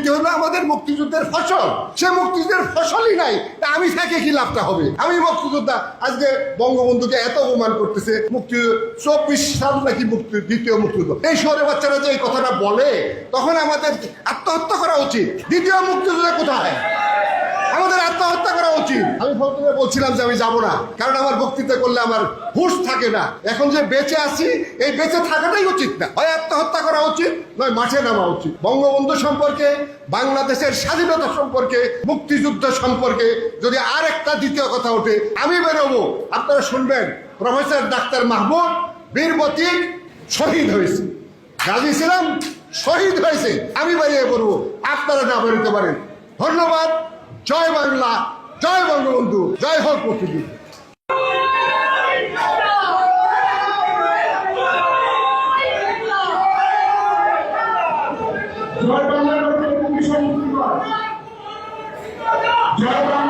শহীদ হলো আমাদের মুক্তিযুদ্ধের ফসল, সে মুক্তিযুদ্ধের ফসলই নাই, তা আমি থেকে কি লাভটা হবে? আমি মুক্তিযোদ্ধা, আজকে বঙ্গবন্ধুকে এত অপমান করতেছে, মুক্তি 24 সাল নাকি মুক্তি, দ্বিতীয় মুক্তিযুদ্ধ, এই শহরের বাচ্চারা যে এই কথাটা বলে, তখন আমাদের আত্মহত্যা করা উচিত। দ্বিতীয় মুক্তিযুদ্ধ কোথায়? আমাদের আত্মহত্যা করা উচিত। আমি প্রথমে বলছিলাম যে আমি যাব না, কারণ আমার বক্তৃতা করলে আমার হুঁশ থাকে না। এখন যে বেঁচে আছি, এই বেঁচে থাকাটাই উচিত না। হয় আত্মহত্যা করা উচিত, নয় মাঠে নামা উচিত। বঙ্গবন্ধু সম্পর্কে, বাংলাদেশের স্বাধীনতা সম্পর্কে, মুক্তিযুদ্ধ সম্পর্কে যদি আর একটা দ্বিতীয় কথা ওঠে, আমি বেরোবো। আপনারা শুনবেন, প্রফেসর ডাক্তার মাহমুদ বীর প্রতীক শহীদ হয়েছে, গাজী ছিলাম শহীদ হয়েছে, আমি বেরিয়ে পড়বো, আপনারা না বেরোতে পারেন। ধন্যবাদ। জয় বাংলা, জয় বঙ্গবন্ধু, জয় হোক মুক্তিযুদ্ধ। জয় বাংলা, জয় বাংলা।